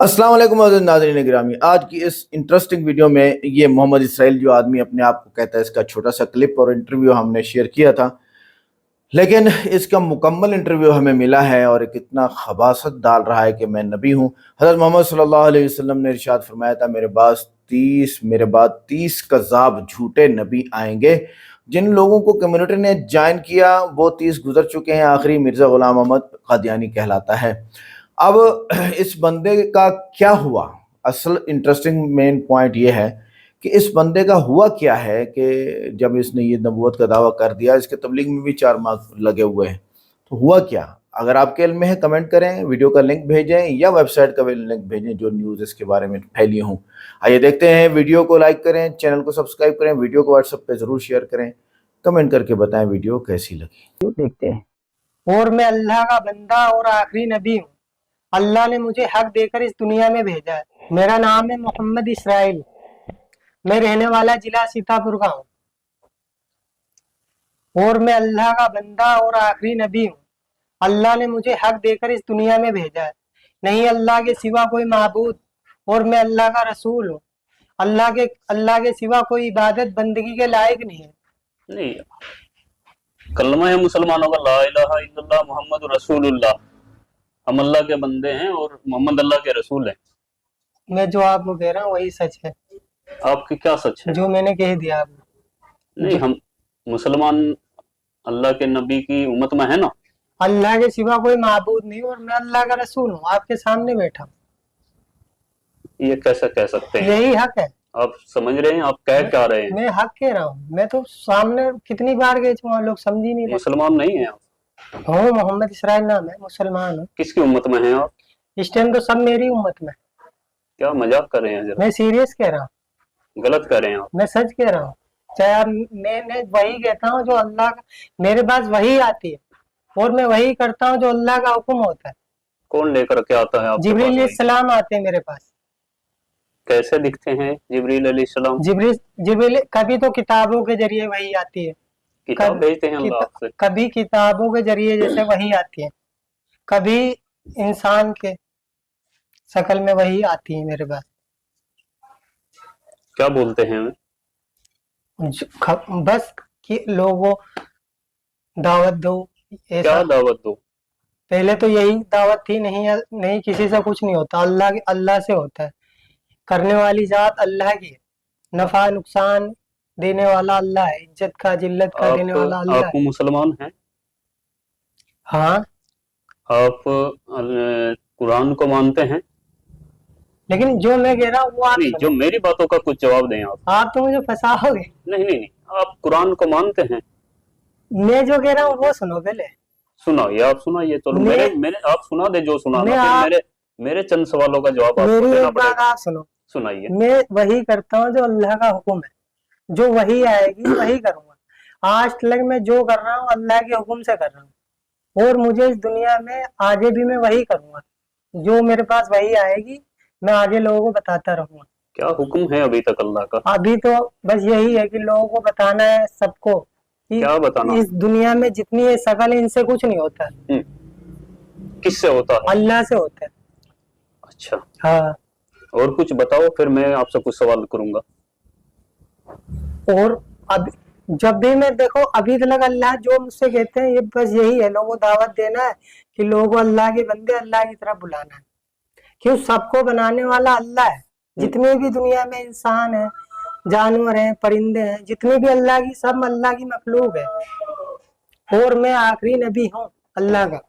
अस्सलाम वालेकुम अज़ीज़ नाज़रीन गिरामी। आज की इस इंटरेस्टिंग वीडियो में ये मोहम्मद इसराइल जो आदमी अपने आप को कहता है, इसका छोटा सा क्लिप और इंटरव्यू हमने शेयर किया था, लेकिन इसका मुकम्मल इंटरव्यू हमें मिला है और एक इतना खबासत डाल रहा है कि मैं नबी हूँ। हज़रत मोहम्मद सल्लल्लाहु अलैहि वसल्लम ने इरशाद फरमाया था, मेरे बाद 30 कज़्ज़ाब झूठे नबी आएंगे। जिन लोगों को कम्युनिटी ने ज्वाइन किया वो 30 गुजर चुके हैं, आखिरी मिर्ज़ा ग़ुलाम अहमद क़ादियानी कहलाता है। अब इस बंदे का क्या हुआ, असल इंटरेस्टिंग मेन पॉइंट ये है कि इस बंदे का हुआ क्या है कि जब इसने ये नबूवत का दावा कर दिया, इसके तबलीग में भी 4 माह लगे हुए हैं, तो हुआ क्या? अगर आपके इल्म में है कमेंट करें, वीडियो का लिंक भेजें या वेबसाइट का भी लिंक भेजें जो न्यूज़ इसके बारे में फैली हूँ। आइए देखते हैं, वीडियो को लाइक करें, चैनल को सब्सक्राइब करें, वीडियो को व्हाट्सएप पे ज़रूर शेयर करें, कमेंट करके बताएं वीडियो कैसी लगी। देखते हैं। और मैं अल्लाह का बंदा और आखिरी नबी हूँ। अल्लाह ने मुझे हक देकर इस दुनिया में भेजा है। मेरा नाम है मोहम्मद इसराइल। मैं रहने वाला जिला सीतापुर का हूँ। और मैं अल्लाह का बंदा और आखिरी नबी हूँ। अल्लाह ने मुझे हक देकर इस दुनिया में भेजा है। नहीं अल्लाह के सिवा कोई माबूद, और मैं अल्लाह का रसूल हूँ। अल्लाह के सिवा कोई इबादत बंदगी के लायक नहीं है। नहीं, कलमा है मुसलमानों का, ला इलाहा इल्लल्लाह मुहम्मद रसूलुल्लाह। हम अल्लाह के बंदे हैं और मोहम्मद अल्लाह के रसूल हैं। मैं जो आपको कह रहा हूँ वही सच है। आपकी क्या सच है? जो मैंने कह दिया आपको। नहीं, हम मुसलमान अल्लाह के नबी की उम्मत में है ना। अल्लाह के सिवा कोई माबूद नहीं और मैं अल्लाह का रसूल हूँ, आपके सामने बैठा हूँ। ये कैसे कह सकते हैं? यही हक है। आप समझ रहे हैं? आप कह क्या रहे हैं? मैं हक कह रहा हूँ। मैं तो सामने कितनी बार गए थे, लोग समझ ही नहीं रहे। मुसलमान नहीं है आप? हूँ, मोहम्मद इसराइल नाम है, मुसलमान हूँ। किसकी उम्मत में हैं आप? इस टाइम तो सब मेरी उम्मत में। क्या मजाक कर रहे हैं? जरा मैं सीरियस कह रहा हूँ। गलत कर रहे हैं आप। मैं सच कह रहा हूँ। चाहे आप, मैं वही कहता हूँ जो अल्लाह का, मेरे पास वही आती है और मैं वही करता हूँ जो अल्लाह का हुक्म होता है। कौन लेकर के आता है आपके पास? जिब्रील अलैहिस्सलाम आते हैं मेरे पास। कैसे दिखते हैं जिब्रील अलैहिस्सलाम? जिब्रील कभी तो किताबों के जरिए वही आती है। किताब भेजते हैं अल्लाह आपसे? कभी किताबों के जरिए जैसे वही आती है, कभी इंसान के शक्ल में वही आती है मेरे पास। क्या बोलते हैं? बस कि लोगों दावत दो। क्या दावत दो? पहले तो यही दावत थी, नहीं किसी से कुछ नहीं होता, अल्लाह से होता है। करने वाली जात अल्लाह की है, नफा नुकसान देने वाला अल्लाह है, इज्जत का जिल्लत का देने वाला अल्लाह है। आप मुसलमान हैं? हाँ। आप कुरान को मानते हैं? लेकिन जो मैं कह रहा हूँ वो आप नहीं, जो मेरी बातों का कुछ जवाब दें आप। आप तो मुझे फंसाओगे। नहीं, आप कुरान को मानते हैं? मैं जो कह रहा हूँ वो सुनो पहले। सुनाइए, आप सुनाइए। तो मेरे आप सुना दे जो सुनाना। मेरे चंद सवालों का जवाब आपको देना पड़ेगा। आप सुनो, सुनाइए। मैं वही करता हूँ जो अल्लाह का हुक्म है, जो वही आएगी वही करूंगा। आज तक मैं जो कर रहा हूँ अल्लाह के हुक्म से कर रहा हूँ और मुझे इस दुनिया में आगे भी मैं वही करूंगा। जो मेरे पास वही आएगी मैं आगे लोगों को बताता रहूंगा। क्या हुक्म है अभी तक अल्लाह का? अभी तो बस यही है कि लोगों को बताना है सबको। क्या बताना? इस दुनिया में जितनी ये शकल है इनसे कुछ नहीं होता। किससे होता है? अल्लाह से होता है। अच्छा, हाँ। और कुछ बताओ, फिर मैं आपसे कुछ सवाल करूंगा। और अब जब भी मैं देखो अभी तक अल्लाह जो मुझसे कहते हैं ये बस यही है, लोगों को दावत देना है कि लोगों को अल्लाह के बंदे अल्लाह की तरफ बुलाना है। क्यों? सबको बनाने वाला अल्लाह है। जितने भी दुनिया में इंसान है, जानवर हैं, परिंदे हैं, जितने भी अल्लाह की, सब अल्लाह की मखलूक है और मैं आखिरी नबी हूँ अल्लाह का।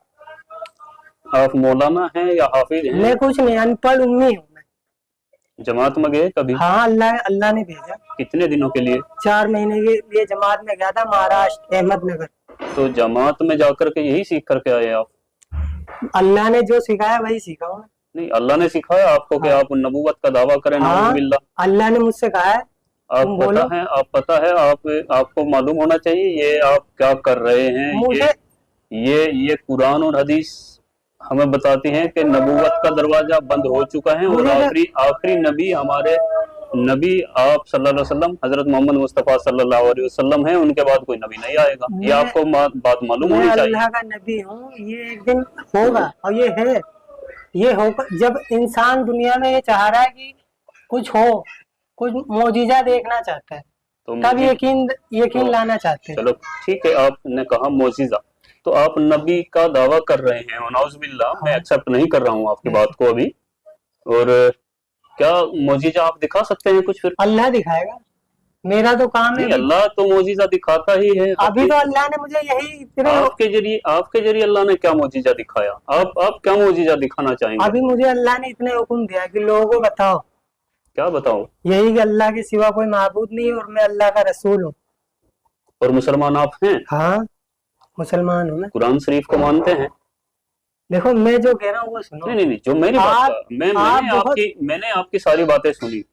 आप मौलाना हैं या हाफिज हैं? मैं कुछ नहीं, अनपढ़ उम्मी हूँ। जमात में गए कभी? हाँ, अल्लाह ने भेजा। कितने दिनों के लिए? 4 महीने के लिए जमात में गया था, महाराष्ट्र अहमदनगर। तो जमात में जाकर के यही सीख करके आए आप? अल्लाह ने जो सिखाया वही सीखा हूँ। नहीं, अल्लाह ने सिखाया आपको कि आप नबूवत का दावा करें? हाँ, अल्लाह ने मुझसे कहा है। आप पता है आपको मालूम होना चाहिए ये आप क्या कर रहे हैं। ये कुरान और हदीस हमें बताती हैं कि नबूवत का दरवाजा बंद हो चुका है और आखिरी नबी हमारे नबी आप सल्लल्लाहु अलैहि वसल्लम हजरत मोहम्मद मुस्तफ़ा सल्लल्लाहु अलैहि वसल्लम है। उनके बाद कोई नबी नहीं आएगा। ये आपको बात मालूम होनी चाहिए। अल्लाह का नबी हूँ, ये एक दिन होगा और ये है। ये होकर जब इंसान दुनिया में ये चाह रहा है कि कुछ हो, कुछ मोजीजा देखना चाहता है, तो तब मुझे यकीन तो लाना चाहते हैं। चलो ठीक है, आपने कहा मोजिजा, तो आप नबी का दावा कर रहे हैं, वनाउज़ुबिल्लाह, मैं हाँ। एक्सेप्ट नहीं कर रहा हूँ आपकी बात को अभी। और क्या मोजिजा आप दिखा सकते हैं कुछ? फिर अल्लाह दिखाएगा, मेरा तो काम है। नहीं, अल्लाह तो मोजिजा दिखाता ही है। अभी तो अल्लाह ने मुझे यही इतने आपके जरिए अल्लाह ने क्या मोजिजा दिखाया? आप क्या मोजिजा दिखाना चाहेंगे? अभी मुझे अल्लाह ने इतने हुक्म दिया कि लोगों को बताओ, क्या बताओ? यही कि अल्लाह के सिवा कोई माबूद नहीं है और मैं अल्लाह का रसूल हूँ। और मुसलमान आप हैं? हाँ, मुसलमान हूँ मैं। कुरान शरीफ को मानते हैं? देखो मैं जो कह रहा हूँ वो सुनो। नहीं, जो मेरी बात का, मैंने आपकी सारी बातें सुनी।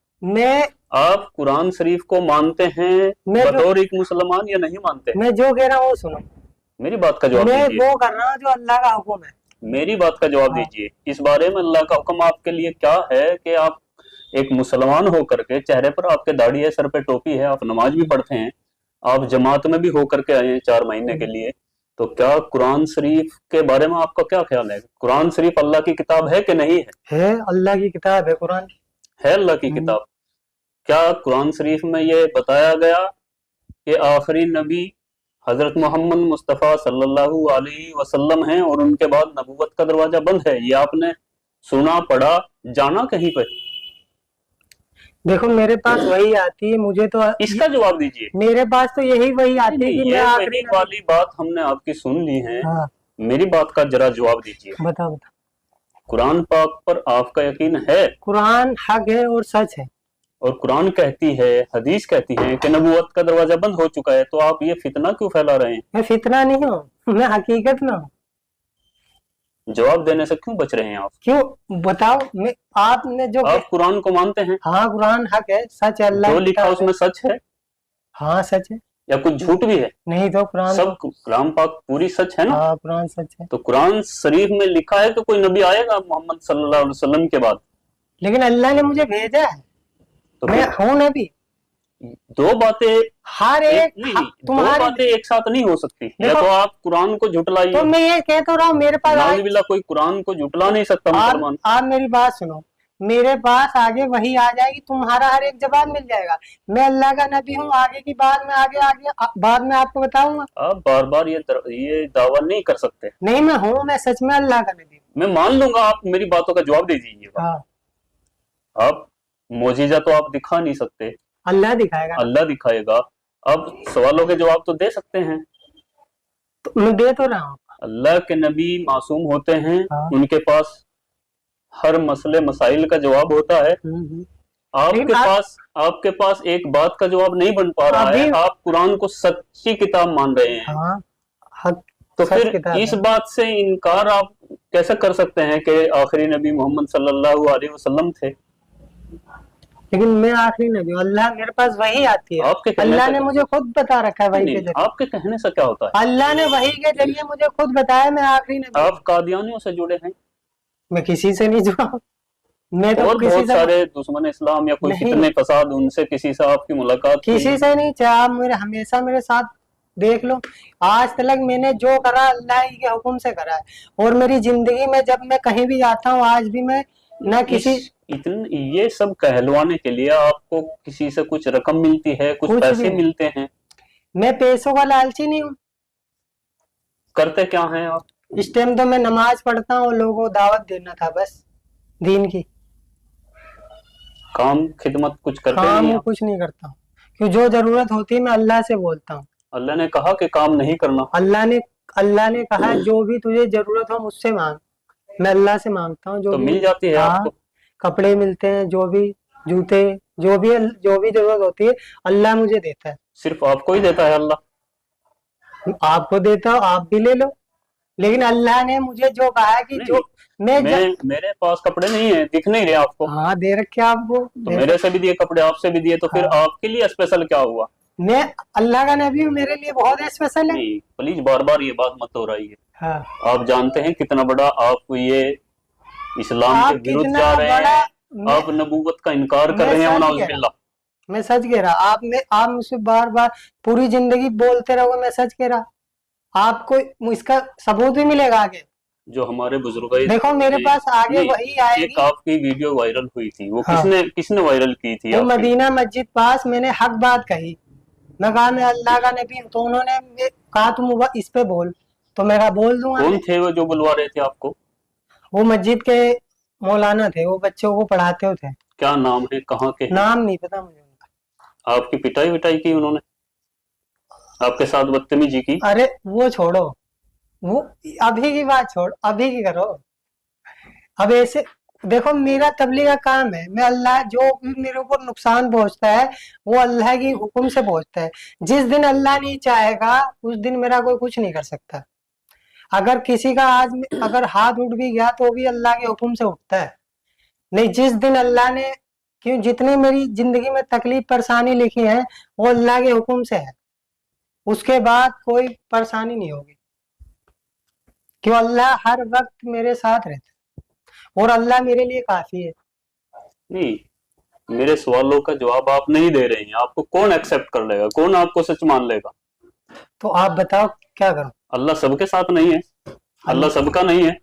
आप कुरान शरीफ को मानते हैं बतौर एक मुसलमान या नहीं मानते? मैं जो कह रहा हूँ वो सुनो, मेरी बात का जवाब मैं दीजिए। वो कर रहा हूँ जो अल्लाह का हुक्म है। मेरी बात का जवाब दीजिए। इस बारे में अल्लाह का हुक्म आपके लिए क्या है कि आप एक मुसलमान हो करके, चेहरे पर आपके दाढ़ी है, सर पे टोपी है, आप नमाज भी पढ़ते हैं, आप जमात में भी हो करके आए हैं 4 महीने के लिए, तो क्या कुरान शरीफ के बारे में आपका क्या ख्याल है? कुरान शरीफ अल्लाह की किताब है कि नहीं है? है, अल्लाह की किताब है कुरान। है अल्लाह की किताब। क्या कुरान शरीफ में ये बताया गया कि आखिरी नबी हजरत मोहम्मद मुस्तफ़ा सल्लल्लाहु अलैहि वसल्लम हैं और उनके बाद नबूवत का दरवाजा बंद है? ये आपने सुना, पढ़ा, जाना कहीं पे? देखो मेरे पास वही आती है, मुझे तो इसका जवाब दीजिए। मेरे पास तो यही वही आती है कि ये वही वाली बात हमने आपकी सुन ली है। हाँ। मेरी बात का जरा जवाब दीजिए। बताओ। कुरान पाक पर आपका यकीन है? कुरान हक है और सच है। और कुरान कहती है, हदीस कहती है कि नबूवत का दरवाजा बंद हो चुका है, तो आप ये फितना क्यों फैला रहे हैं? मैं फितना नहीं हूँ, मैं हकीकत में हूँ। जवाब देने से क्यों बच रहे हैं आप? क्यों बताओ? आपने जो आप कुरान को मानते हैं? हाँ, कुरान हक है, सच है, अल्लाह जो लिखा उसमें सच है? हाँ सच है। या कुछ झूठ भी है? नहीं तो कुरान सब कलाम पाक पूरी सच है ना? हाँ, कुरान सच है। तो कुरान शरीफ में लिखा है कि कोई नबी आएगा मोहम्मद सल्लल्लाहु अलैहि वसल्लम के बाद, लेकिन अल्लाह ने मुझे भेजा है, तो मैं हूँ नबी। दो बातें हर एक दो बातें एक साथ नहीं हो सकती। या तो आप कुरान को झुटलाइए, तो मैं ये कह तो रहा हूँ, मेरे पास नाउज़ुबिल्लाह कोई कुरान को झुटला नहीं सकता मुसलमान। आप मेरी बात सुनो, मेरे पास आगे वही आ जाएगी, तुम्हारा हर एक जवाब मिल जाएगा। मैं अल्लाह का नबी हूँ, आगे की बात में आगे बाद में आपको बताऊंगा। आप बार बार ये दावा नहीं कर सकते। नहीं, मैं हूँ, मैं सच में अल्लाह का नबी हूँ। मैं मान लूंगा, आप मेरी बातों का जवाब दे दीजिएगा। हाँ। आप मोजिजा तो आप दिखा नहीं सकते, अल्लाह दिखाएगा। अल्लाह दिखाएगा। अब सवालों के जवाब तो दे सकते हैं। तो मैं दे तो रहा हूँ। अल्लाह के नबी मासूम होते हैं। हाँ। उनके पास हर मसले मसाइल का जवाब होता है। आपके पास एक बात का जवाब नहीं बन पा रहा है। आप कुरान को सच्ची किताब मान रहे हैं। हाँ, तो फिर इस बात से इनकार आप कैसे कर सकते हैं कि आखिरी नबी मोहम्मद सल्लल्लाहु अलैहि वसल्लम थे? लेकिन मैं आखिरी नबी हूँ, अल्लाह मेरे पास वही आती है। अल्लाह ने मुझे खुद बता रखा है वही के जरिए। आपके कहने से क्या होता है? अल्लाह ने वही के जरिए मुझे खुद बताया मैं आखिरी नबी। आप कादियानियों से जुड़े हैं? मैं किसी से नहीं जुड़ा हूँ। मैं तो और बहुत सारे दुश्मन इस्लाम या कोई फितने फसाद, उनसे किसी से आपकी मुलाकात? किसी से नहीं। चाहे आप हमेशा मेरे साथ देख लो, आज तक मैंने जो करा अल्लाह के हुक्म से करा है। और मेरी जिंदगी में जब मैं कहीं भी जाता हूँ, आज भी मैं ना किसी ये सब कहलवाने के लिए आपको किसी से कुछ रकम मिलती है, कुछ पैसे मिलते हैं? मैं पैसों का लालची नहीं हूँ। करते क्या हैं आप? इस टाइम तो मैं नमाज पढ़ता हूँ, लोगों को दावत देना था बस, दीन की। काम खिदमत कुछ करते काम नहीं? कुछ नहीं करता हूँ, क्यों जो जरूरत होती है मैं अल्लाह से बोलता हूँ। अल्लाह ने कहा कि काम नहीं करना। अल्लाह ने कहा जो भी तुझे जरूरत हो मुझसे मांग। मैं अल्लाह से मांगता हूँ, जो तो मिल जाती है आपको। कपड़े मिलते हैं, जो भी जूते, जो भी जरूरत होती है अल्लाह मुझे देता है। सिर्फ आपको ही देता है अल्लाह? आपको देता हो, आप भी ले लो। लेकिन अल्लाह ने मुझे जो कहा है कि जो मेरे पास कपड़े नहीं है, दिख नहीं रहे आपको। हाँ, दे रखे आपको। तो मेरे से भी दिए कपड़े, आपसे भी दिए, तो फिर आपके लिए स्पेशल क्या हुआ? मैं अल्लाह का नबी हूँ, मेरे लिए बहुत स्पेशल है। नहीं, प्लीज बार बार ये बात मत दोहराइए। हाँ। आप जानते हैं कितना बड़ा आप ये इस्लाम के विरुद्ध जा रहे हैं। आप नबूवत का इनकार कर रहे हैं। नाउज़ुबिल्लाह। मैं सच कह रहा। आप मुझसे बार बार पूरी जिंदगी बोलते रहोगे, मैं सच कह रहा। आपको इसका सबूत भी मिलेगा आगे। जो हमारे बुजुर्ग देखो मेरे पास आगे वही एक आएगी। आपकी वीडियो वायरल हुई थी, वो हाँ। किसने वायरल की थी वो आपकी? मदीना मस्जिद पास मैंने हक बात कही, मैं कहा मैं अल्लाह का नबी हूँ, तो उन्होंने कहा तुम इस पे बोल, तो मैं कहा बोल दूंगा। कौन थे वो जो बुलवा रहे थे आपको? वो मस्जिद के मौलाना थे, वो बच्चों को पढ़ाते थे। क्या नाम है, कहाँ के हैं? नाम नहीं पता मुझे उनका। आपकी पिटाई विटाई की उन्होंने, आपके साथ बदतमीजी की? अरे वो छोड़ो, वो अभी की बात छोड़, अभी की करो। अब ऐसे देखो, मेरा तबलीग का काम है, मैं अल्लाह जो भी मेरे ऊपर नुकसान पहुंचता है वो अल्लाह की हुक्म से पहुंचता है। जिस दिन अल्लाह नहीं चाहेगा उस दिन मेरा कोई कुछ नहीं कर सकता। अगर किसी का आज अगर हाथ उठ भी गया तो भी अल्लाह के हुक्म से उठता है। नहीं, जिस दिन अल्लाह ने, क्यों जितनी मेरी जिंदगी में तकलीफ परेशानी लिखी है वो अल्लाह के हुक्म से है, उसके बाद कोई परेशानी नहीं होगी। क्यों, अल्लाह हर वक्त मेरे साथ रहता है और अल्लाह मेरे लिए काफी है। नहीं, मेरे सवालों का जवाब आप नहीं दे रहे हैं। आपको कौन एक्सेप्ट कर लेगा, कौन आपको सच मान लेगा? तो आप बताओ क्या करूं? अल्लाह सबके साथ नहीं है, अल्लाह सबका नहीं है।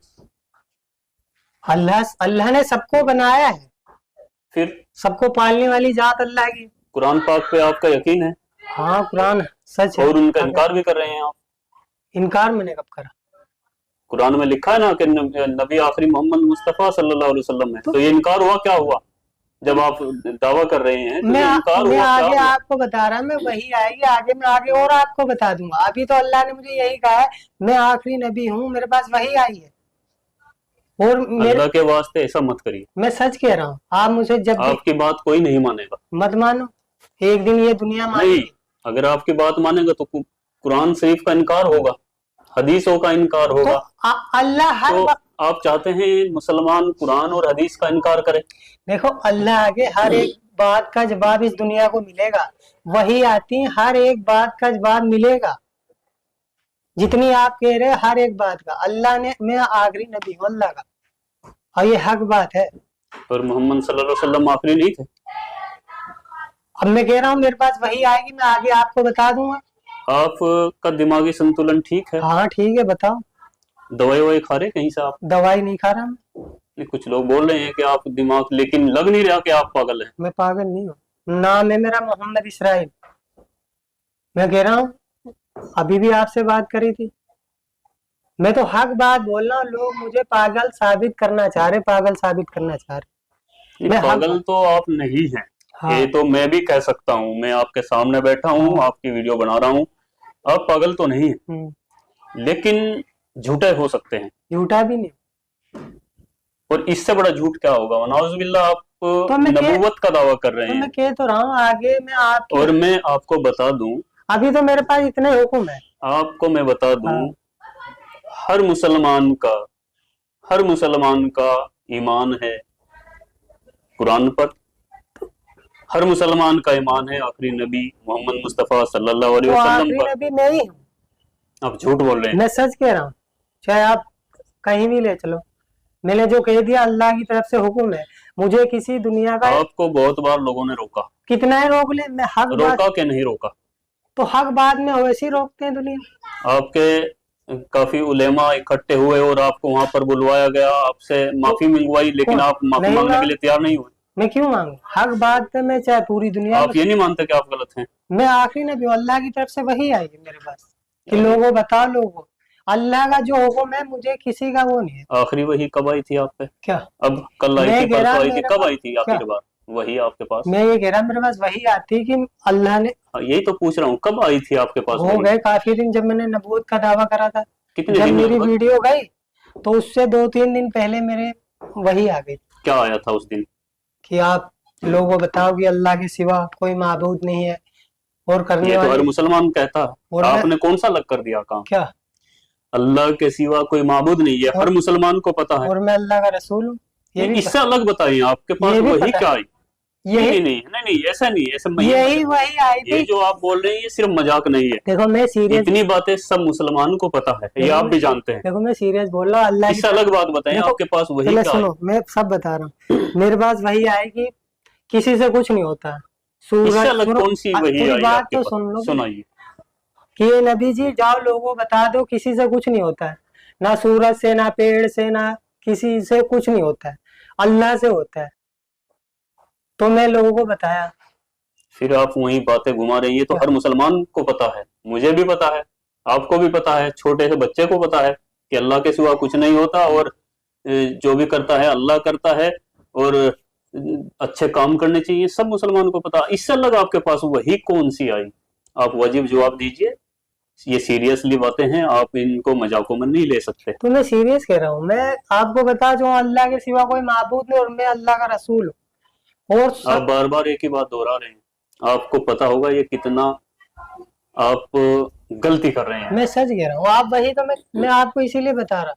अल्लाह ने सबको बनाया है, फिर सबको पालने वाली जात अल्लाह की। कुरान पाक पे आपका यकीन है हाँ, कुरान सच है। और उनका इनकार भी कर रहे हैं आप। इनकार मैंने कब करा? कुरान में लिखा है ना कि नबी आखिरी मोहम्मद मुस्तफा सल्लल्लाहु अलैहि वसल्लम है। तो ये इनकार हुआ, क्या हुआ जब आप दावा कर रहे हैं? तो मैं इनकार हुआ, आगे क्या हुआ? आपको बता रहा, मैं वही आएगी आगे, मैं आगे और आपको बता दूंगा। अभी तो अल्लाह ने मुझे यही कहा है मैं आखिरी नबी हूँ, मेरे पास वही आई है। और अल्लाह के वास्ते ऐसा मत करिए, मैं सच कह रहा हूँ, आप मुझे जब भी आपकी बात कोई नहीं मानेगा। मत मानो, एक दिन ये दुनिया नहीं, मानेगी। अगर आपकी बात मानेगा तो कुरान शरीफ का इनकार होगा, हदीसों का इनकार तो होगा। अल्लाह हर तो वक्त, आप चाहते हैं मुसलमान कुरान और हदीस का इनकार करें? देखो अल्लाह आगे हर एक बात का जवाब इस दुनिया को मिलेगा। वही आती है, हर एक बात का जवाब मिलेगा। जितनी आप कह रहे हैं हर एक बात का अल्लाह ने, मैं आखिरी नबी हूँ अल्लाह का, और ये हक बात है। और मोहम्मद सल्लल्लाहु अलैहि वसल्लम आखिरी नहीं थे? अब मैं कह रहा हूँ मेरे पास वही आएगी, मैं आगे आपको बता दूंगा। आपका दिमागी संतुलन ठीक है? हाँ ठीक है, बताओ। दवाई ववाई खा रहे कहीं से आप? दवाई नहीं खा रहा मैं। नहीं, कुछ लोग बोल रहे हैं कि आप दिमाग, लेकिन लग नहीं रहा कि आप पागल हैं। मैं पागल नहीं हूँ, नाम है मेरा मोहम्मद इसराइल। मैं कह रहा हूँ, अभी भी आपसे बात करी थी, मैं तो हक बात बोल रहा हूँ। लोग मुझे पागल साबित करना चाह रहे, पागल साबित करना चाह रहे। मैं पागल तो आप नहीं हैं। हाँ। ये तो मैं भी कह सकता हूँ, मैं आपके सामने बैठा हूँ, आपकी वीडियो बना रहा हूँ, आप पागल तो नहीं है, लेकिन झूठे हो सकते हैं। झूठा भी नहीं, और इससे बड़ा झूठ क्या होगा? नाउजुबिल्लाह, आप तो नबूवत का दावा कर रहे तो हैं। मैं कह तो रहा हूँ आगे मैं आप, और मैं आपको बता दूं, अभी तो मेरे पास इतने हुक्म है। आपको मैं बता दूं, हाँ। हर मुसलमान का ईमान है कुरान पर, हर मुसलमान का ईमान है आखिरी नबी मोहम्मद मुस्तफा सल्लल्लाहु अलैहि तो वसल्लम आखिरी पर। नबी मैं ही हूँ। आप झूठ बोल रहे हैं। मैं सच कह रहा हूँ, चाहे आप कहीं भी ले चलो, मैंने जो कह दिया अल्लाह की तरफ से हुक्म है। मुझे किसी दुनिया का, आपको बहुत बार लोगों ने रोका, कितना ही रोक ले, मैं हक बात, रोका कि नहीं रोका? तो हक बात में वैसे ही रोकते हैं दुनिया। आपके काफी उलेमा इकट्ठे हुए और आपको वहां पर बुलवाया गया, आपसे माफी मंगवाई, लेकिन आप माफी नहीं मांगने के लिए तैयार नहीं हुए। मैं क्यों मांगू? हक बात पे मैं चाहे पूरी दुनिया आप ये नहीं मानते कि आप गलत हैं? मैं आखिरी नबी हूँ, अल्लाह की तरफ से वही आएगी मेरे पास कि लोगों बताओ, लोगों अल्लाह का जो हुक्म है मुझे किसी का वो नहीं है। आखिरी वही कब आई थी आप पे? क्या अब कल आई मैं थी, कह रहा परसों आई थी, मेरे कब पास- आई थी आखिरी बार वही आपके पास? मैं ये कह रहा मेरे पास वही आती है कि अल्लाह ने, यही तो पूछ रहा हूँ, कब आई थी आपके पास हो वही? गए काफी दिन, जब मैंने नबूवत का दावा करा था, कितने जब दिन मेरी लगभग? वीडियो गई तो उससे 2-3 दिन पहले मेरे वही आ गई क्या आया था उस दिन? कि आप लोगों बताओ कि अल्लाह के सिवा कोई माबूद नहीं है और करने ये तो हर वाले, मुसलमान कहता है। और आपने कौन सा अलग कर दिया काम? क्या, अल्लाह के सिवा कोई माबूद नहीं है, हर मुसलमान को पता है। और मैं अल्लाह का रसूल हूँ, ये भी इससे अलग बताइए, आपके पास ये भी वही पता क्या आई? यही नहीं, ऐसा नहीं, ऐसा नहीं। यही वही आई ये थी। जो आप बोल रहे हैं ये सिर्फ मजाक नहीं है। देखो मैं सीरियस, इतनी बातें सब मुसलमानों को पता है, ये आप भी जानते हैं। देखो मैं सीरियस बोल रहा हूँ, अल्लाह की इससे अलग बात बताएं, देखो, आपके पास वही पहले क्या है? सुनो, मैं सब बता रहा हूँ। मेरे पास वही आए कि किसी से कुछ नहीं होता। इससे अलग कौन सी वही पूरी आई बात आपके तो पास? सुन लो सुनाइए। कि ये नबी जी जाओ लोगों बता दो किसी से कुछ नहीं होता है, ना सूरज से, ना पेड़ से, ना किसी से कुछ नहीं होता है, अल्लाह से होता है। तो मैं लोगों को बताया। फिर आप वही बातें घुमा रही है, तो हर मुसलमान को पता है, मुझे भी पता है, आपको भी पता है, छोटे से बच्चे को पता है कि अल्लाह के सिवा कुछ नहीं होता, और जो भी करता है अल्लाह करता है, और अच्छे काम करने चाहिए, सब मुसलमान को पता। इससे अलग आपके पास वही कौन सी आई? आप वाजिब जवाब दीजिए, ये सीरियसली बातें हैं, आप इनको मजाकों में नहीं ले सकते। तो मैं सीरियस कह रहा हूँ, मैं आपको बता जो अल्लाह के सिवा कोई माबूद नहीं, और मैं अल्लाह का रसूल हूँ। और आप बार बार एक ही बात दोहरा रहे हैं, आपको पता होगा ये कितना आप गलती कर रहे हैं। मैं सच कह रहा हूँ, आप वही तो मैं आपको इसीलिए बता रहा,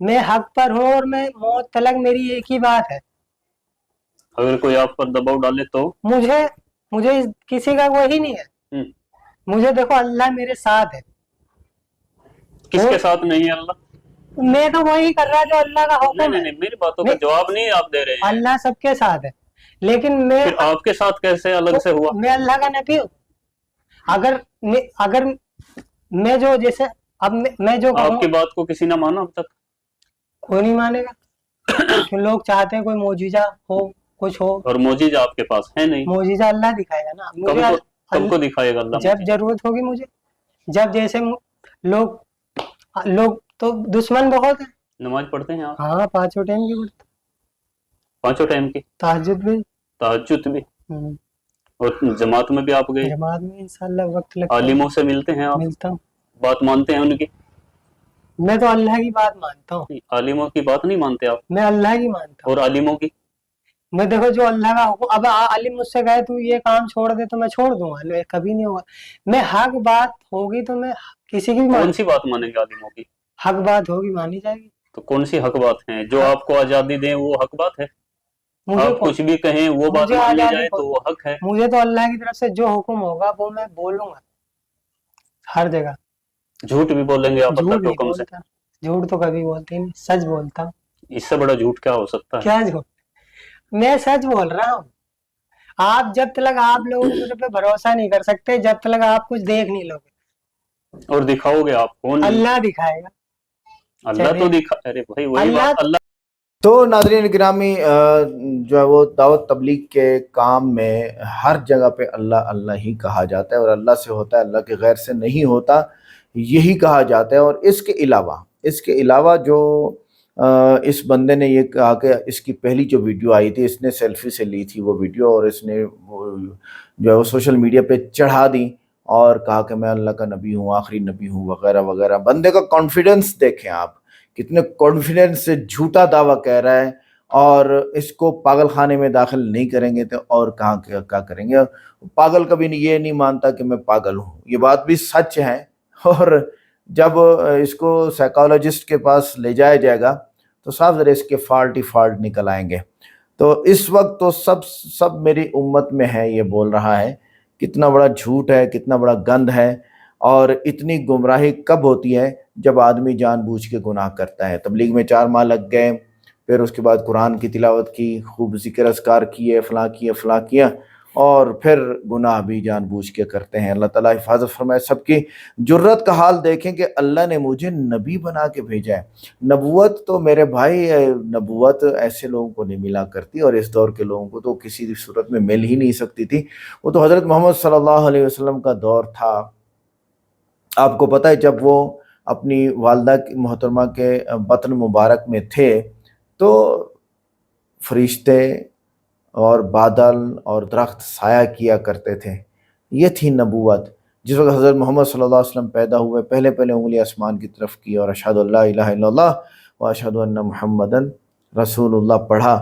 मैं हक पर हूँ, और मैं मौत तलक मेरी एक ही बात है। अगर कोई आप पर दबाव डाले तो? मुझे किसी का वही नहीं है। मुझे देखो अल्लाह मेरे साथ है। किसके साथ नहीं है अल्लाह? मैं तो वही कर रहा जो अल्लाह का हुक्म है। नहीं, मेरी बातों का जवाब नहीं आप दे रहे हैं। अल्लाह सबके साथ है, लेकिन फिर आपके साथ कैसे अलग से हुआ? मैं अल्लाह का नबी हूँ। अगर मैं जो जैसे अब मैं जो आपकी बात को किसी ने माना अब तक? कोई नहीं मानेगा। तो लोग चाहते हैं कोई मोजीजा हो, कुछ हो। और मोजीजा आपके पास है नहीं। मोजीजा अल्लाह दिखाएगा ना मुझे। कब दिखाएगा अल्लाह? जब जरूरत होगी मुझे, जब जैसे लोग तो दुश्मन बहुत है। नमाज पढ़ते हैं आप? हाँ, 5 टाइम की पढ़ते। 5 टाइम की? तहज्जुद भी। और जमात में भी आप गए? जमात में इंशाल्लाह वक्त लगता है। आलिमों से मिलते हैं आप? मिलता हूँ। बात मानते हैं उनकी? मैं तो अल्लाह की बात मानता हूँ। आलिमों की बात नहीं मानते आप? मैं अल्लाह की मानता हूँ। और आलिमों की? मैं देखो जो अल्लाह का हुक्म, अब आलिम मुझसे कहे तू ये काम छोड़ दे तो मैं छोड़ दूंगा, कभी नहीं होगा। मैं हक बात होगी तो मैं किसी की कौन सी बात मानेंगे आलिमों की? हक बात होगी मानी जाएगी। तो कौन सी हक बात है? जो आपको आजादी दें वो हक बात है? आप कुछ भी कहें वो बात मान ली जाए तो वो हक है? मुझे तो अल्लाह की तरफ से जो हुक्म होगा वो मैं बोलूंगा हर जगह। झूठ भी बोलेंगे आप अल्लाह के हुक्म से? झूठ तो कभी बोलते नहीं, सच बोलता हूँ। इससे बड़ा झूठ क्या हो सकता है? क्या झूठ? मैं सच बोल रहा हूँ। आप जब तक आप लोग मुझे पे भरोसा नहीं कर सकते, जब तक आप कुछ देख नहीं लोगे। और दिखाओगे आप? कौन? अल्लाह दिखाएगा। अल्लाह तो दिखा, अरे भाई वही बात। अल्लाह तो नाज़रीन गिरामी, जो है वो दावत तबलीग के काम में हर जगह पे अल्लाह अल्लाह ही कहा जाता है, और अल्लाह से होता है, अल्लाह के गैर से नहीं होता, यही कहा जाता है। और इसके अलावा जो इस बंदे ने ये कहा कि इसकी पहली जो वीडियो आई थी, इसने सेल्फी से ली थी वो वीडियो, और इसने जो है वो सोशल मीडिया पे चढ़ा दी और कहा कि मैं अल्लाह का नबी हूँ, आखिरी नबी हूँ, वगैरह वगैरह। बंदे का कॉन्फिडेंस देखें आप, कितने कॉन्फिडेंस से झूठा दावा कह रहा है। और इसको पागल खाने में दाखिल नहीं करेंगे तो और कहाँ क्या करेंगे। पागल कभी ये नहीं मानता कि मैं पागल हूँ, ये बात भी सच है। और जब इसको साइकोलॉजिस्ट के पास ले जाया जाएगा तो साफ ज़रा इसके फॉल्ट ही फॉल्ट निकल आएंगे। तो इस वक्त तो सब मेरी उम्मत में है, ये बोल रहा है। कितना बड़ा झूठ है, कितना बड़ा गंद है। और इतनी गुमराही कब होती है? जब आदमी जानबूझ के गुनाह करता है। तबलीग में 4 माह लग गए, फिर उसके बाद कुरान की तिलावत की, खूब ज़िक्र अस्कार किए, फ़लाँ किया, और फिर गुनाह भी जानबूझ के करते हैं। अल्लाह ताला हिफाजत फरमाए सबकी। जुर्रत का हाल देखें कि अल्लाह ने मुझे नबी बना के भेजा है। नबूवत तो मेरे भाई, नबूवत ऐसे लोगों को नहीं मिला करती, और इस दौर के लोगों को तो किसी भी सूरत में मिल ही नहीं सकती थी। वो तो हज़रत मोहम्मद सल्लल्लाहु अलैहि वसल्लम का दौर था। आपको पता है जब वो अपनी वालदा मोहतरमा के बतन मुबारक में थे तो फरिश्ते और बादल और दरख्त साया किया करते थे। ये थी नबूवत। जिस वक्त हज़रत मोहम्मद सल्लल्लाहु अलैहि वसल्लम पैदा हुए, पहले उंगली आसमान की तरफ की और अशहदु अल्ला इलाहा इल्लल्लाह व अशहदु अन्ना मुहम्मदन रसूलुल्लाह पढ़ा।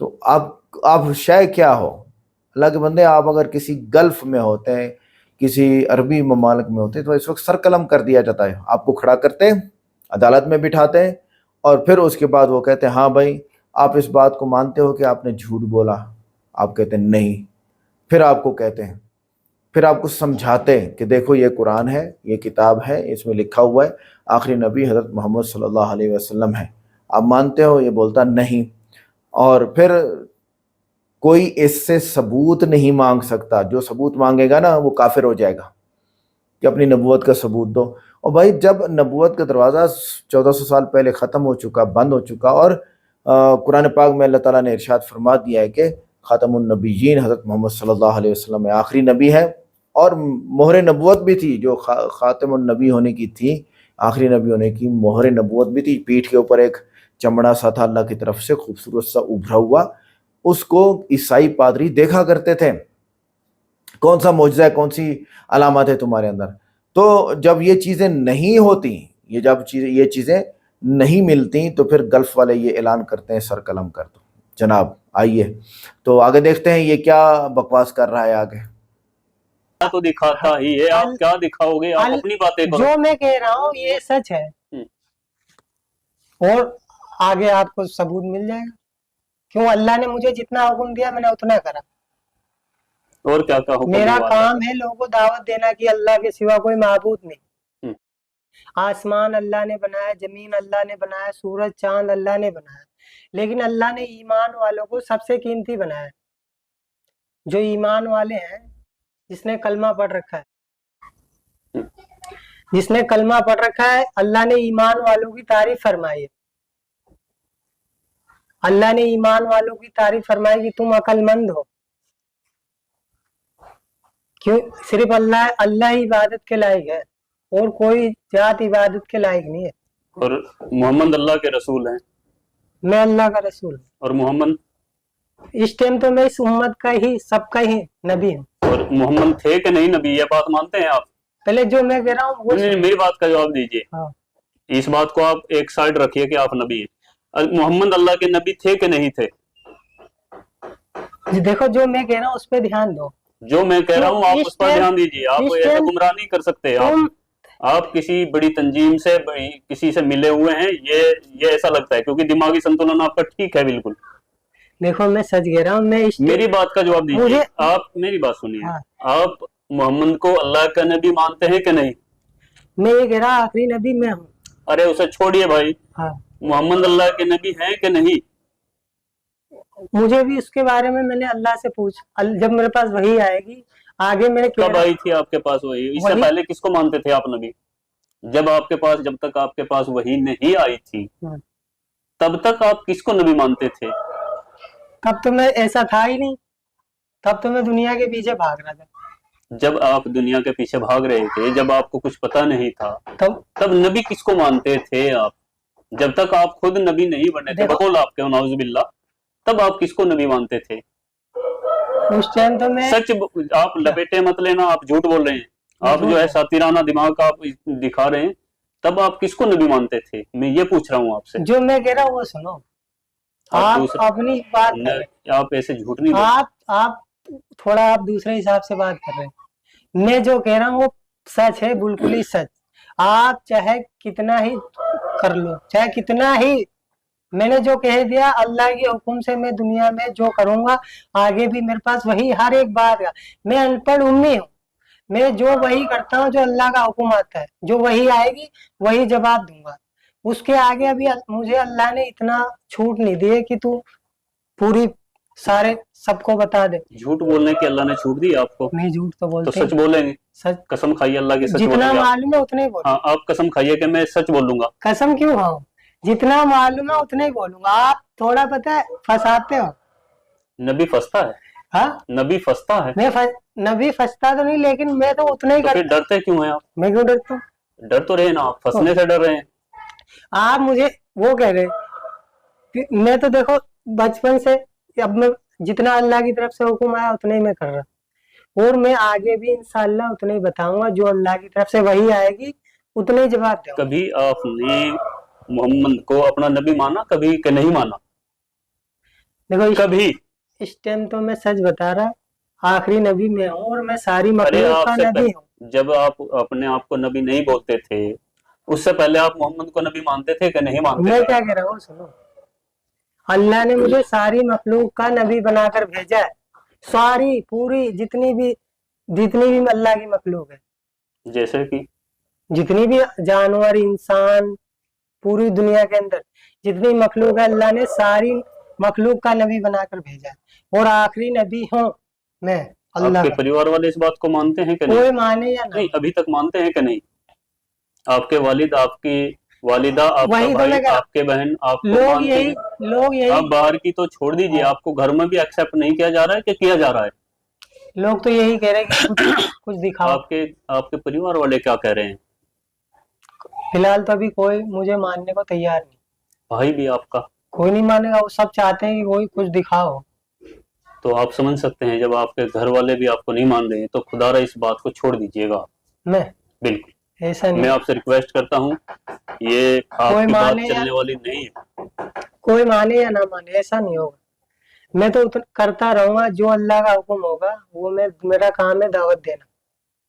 तो आप शाय क्या हो अल्लाह के बंदे, आप अगर किसी गल्फ़ में होते हैं, किसी अरबी ममालिक में होते, तो इस वक्त सर कलम कर दिया जाता है। आपको खड़ा करते हैं, अदालत में बिठाते हैं, और फिर उसके बाद वो कहते हैं हाँ भाई आप इस बात को मानते हो कि आपने झूठ बोला? आप कहते हैं नहीं। फिर आपको कहते हैं, फिर आपको समझाते हैं कि देखो ये कुरान है, ये किताब है, इसमें लिखा हुआ है आखिरी नबी हज़रत मोहम्मद सल्लल्लाहु अलैहि वसल्लम है। आप मानते हो? ये बोलता नहीं। और फिर कोई इससे सबूत नहीं मांग सकता, जो सबूत मांगेगा ना वो काफिर हो जाएगा। کہ اپنی نبوت کا ثبوت دو. اور بھائی جب نبوت کا دروازہ 1400 سال پہلے ختم ہو چکا، بند ہو چکا، اور قرآن پاک میں اللہ تعالیٰ نے ارشاد فرما دیا ہے کہ خاتم النبیین حضرت محمد صلی اللہ علیہ وسلم آخری نبی ہے، اور مہر نبوت بھی تھی جو خاتم النبی ہونے کی تھی، آخری نبی ہونے کی مہر نبوت بھی تھی. پیٹھ کے اوپر ایک چمڑا سا تھا اللہ کی طرف سے خوبصورت سا ابھرا ہوا، اس کو عیسائی پادری دیکھا کرتے تھے. کون سا معجزہ ہے، کون سی علامات ہے تمہارے اندر؟ تو جب یہ چیزیں نہیں ہوتی، یہ چیزیں نہیں ملتی، تو پھر گلف والے یہ اعلان کرتے ہیں سر قلم کر دو. جناب آئیے تو آگے دیکھتے ہیں یہ کیا بکواس کر رہا ہے آگے. تو دکھاتا ہی ہے، آپ کیا دکھاؤ گے؟ آپ اپنی باتیں کرو. جو میں کہہ رہا ہوں یہ سچ ہے، اور آگے آپ کو ثبوت مل جائے گا. کیوں اللہ نے مجھے جتنا حکم دیا میں نے اتنا کرا. اور کیا حکم میرا دیا؟ کام ہے لوگوں کو دعوت دینا کہ اللہ کے سوا کوئی معبود نہیں. آسمان اللہ نے بنایا، زمین اللہ نے بنایا، سورج چاند اللہ نے بنایا، لیکن اللہ نے ایمان والوں کو سب سے قیمتی بنایا. جو ایمان والے ہیں، جس نے کلمہ پڑھ رکھا ہے، جس نے کلمہ پڑھ رکھا ہے، اللہ نے ایمان والوں کی تعریف فرمائی ہے. اللہ نے ایمان والوں کی تعریف فرمائی کہ تم عقل مند ہو. کیوں؟ صرف اللہ ہی عبادت کے لائق ہے، اور کوئی ذات عبادت کے لائق نہیں ہے. اور محمد اللہ کے رسول ہیں. میں اللہ کا رسول ہوں. اور محمد اس ٹائم تو میں اس امت کا ہی، سب کا ہی نبی ہوں. اور محمد تھے کہ نہیں نبی، یہ بات مانتے ہیں آپ؟ پہلے جو میں کہہ رہا ہوں وہ میری بات کا جواب دیجئے. اس بات کو آپ ایک سائڈ رکھیے کہ آپ نبی ہیں. محمد اللہ کے نبی تھے کہ نہیں تھے؟ دیکھو جو میں کہہ رہا ہوں اس پہ دھیان دو. جو میں کہہ رہا ہوں آپ اس پر دھیان دیجئے. آپ ایسے گمراہ نہیں کر سکتے. آپ کسی بڑی تنظیم سے، کسی سے ملے ہوئے ہیں، یہ ایسا لگتا ہے کیونکہ دماغی سنتولن آپ کا ٹھیک ہے بالکل. دیکھو میں سچ کہہ رہا ہوں. میں میری بات کا جواب دیجیے. آپ میری بات سنیے. آپ محمد کو اللہ کا نبی مانتے ہیں کہ نہیں؟ میں یہ کہہ رہا آخری نبی میں ہوں. ارے اسے چھوڑیے بھائی. محمد اللہ کے نبی ہیں کہ نہیں؟ مجھے بھی اس کے بارے میں نے اللہ سے پوچھ، جب میرے پاس وحی آئے گی آگے میرے. کب آئی تھی آپ کے پاس وحی؟ اس سے پہلے کس کو مانتے تھے آپ نبی؟ جب تک آپ کے پاس وحی نہیں آئی تھی تب تک آپ کس کو نبی مانتے تھے؟ تب تو میں ایسا تھا ہی نہیں. تب تو میں دنیا کے پیچھے بھاگ رہا تھا. جب آپ دنیا کے پیچھے بھاگ رہے تھے، جب آپ کو کچھ پتا نہیں تھا، تب نبی کس کو مانتے تھے آپ؟ جب تک آپ خود نبی نہیں بنے تھے بقول آپ کے نعوذ باللہ، تب آپ کس کو نبی مانتے تھے؟ اس ٹائم تو میں سچ آپ لپیٹے مت لینا، آپ جھوٹ بول رہے ہیں. آپ جو ہے ساتیرانہ دماغ کا آپ دکھا رہے ہیں. تب آپ کس کو نبی مانتے تھے؟ میں یہ پوچھ رہا ہوں آپ سے. جو میں کہہ رہا ہوں وہ سنو. آپ اپنی بات، آپ ایسے جھوٹ نہیں، آپ تھوڑا آپ دوسرے حساب سے بات کر رہے ہیں. میں جو کہہ رہا ہوں وہ سچ ہے، بالکل ہی سچ. آپ چاہے کتنا ہی کر لو، چاہے کتنا ہی، میں نے جو کہہ دیا اللہ کے حکم سے میں دنیا میں جو کروں گا آگے بھی میرے پاس وہی ہر ایک بات ہے. میں ان پڑھ امی ہوں. میں جو وہی کرتا ہوں جو اللہ کا حکم آتا ہے، جو وہی آئے گی وہی جواب دوں گا. اس کے آگے ابھی مجھے اللہ نے اتنا چھوٹ نہیں دی کہ تو پوری سارے سب کو بتا دے. جھوٹ بولنے کی اللہ نے چھوٹ دی آپ کو؟ نہیں جھوٹ تو بولتے ہیں. تو سچ بولیں گے؟ سچ قسم کھائیے اللہ کی، سچ بولیں گے؟ جتنا معلوم ہے اتنے ہی بولوں. ہاں آپ قسم کھائیے کہ میں سچ بولوں گا. قسم کیوں کھاؤں؟ جتنا معلوم ہے اتنے ہی بولوں گا. آپ تھوڑا پتہ ہے پھنساتے ہو. نبی پھنستا ہے؟ ہاں نبی پھنستا ہے. میں نبی پھنستا تو نہیں، لیکن میں تو اتنا ہی کرتا. پھر ڈرتے کیوں ہیں آپ؟ میں کیوں ڈرتا ہوں؟ ڈر تو رہے نا، آپ پھنسنے سے ڈر رہے ہیں. آپ مجھے وہ کہہ رہے، میں تو دیکھو بچپن سے اب میں جتنا اللہ کی طرف سے حکم آیا اتنا ہی میں کر رہا، اور میں آگے بھی انشاءاللہ اتنا ہی بتاؤں گا. جو اللہ کی طرف سے وہی آئے گی اتنے ہی جواب دوں. کبھی آپ نے محمد کو اپنا نبی مانا، کبھی کہ نہیں مانا؟ دیکھو کبھی. اس ٹائم تو میں سچ بتا رہا، آخری نبی میں ہوں اور میں ساری مخلوق کا نبی ہوں. جب آپ اپنے آپ کو نبی نہیں بولتے تھے اس سے پہلے آپ محمد کو نبی مانتے تھے کہ نہیں مانتے؟ میں کیا کہہ رہا ہوں سنو. اللہ نے مجھے ساری مخلوق کا نبی بنا کر بھیجا ہے. ساری پوری جتنی بھی اللہ کی مخلوق ہے، جیسے کہ جتنی بھی جانور، انسان، پوری دنیا کے اندر جتنی مخلوق ہے اللہ نے ساری مخلوق کا نبی بنا کر بھیجا ہے. اور آخری نبی ہوں میں. अल्लाह आपके का। परिवार वाले इस बात को मानते हैं कि नहीं? कोई माने या ना नहीं, अभी तक मानते हैं कि नहीं? आपके वालिद, आपकी वालिदा, आपका वही तो भाई, मैं कह रहा आपके बहन आपको लोग मानते यही हैं? लोग यही आप बाहर की तो छोड़ दीजिए, आपको घर में भी एक्सेप्ट नहीं किया जा रहा है कि किया जा रहा है? लोग तो यही कह रहे हैं कि कुछ दिखाओ। आपके आपके परिवार वाले क्या कह रहे हैं? फिलहाल तो अभी कोई मुझे मानने को तैयार नहीं, भाई भी आपका? कोई नहीं मानेगा। वो सब चाहते हैं कि कोई कुछ दिखाओ। तो आप समझ सकते हैं, जब आपके घर वाले भी आपको नहीं मान रहे हैं तो खुदारा इस बात को छोड़ दीजिएगा। मैं बिल्कुल, ऐसा मैं नहीं, आपसे रिक्वेस्ट करता हूँ, ये आपकी बात माने या चलने वाली नहीं है। कोई माने या ना माने, ऐसा नहीं होगा। मैं तो करता रहूंगा जो अल्लाह का हुक्म होगा वो मेरा काम है दावत देना,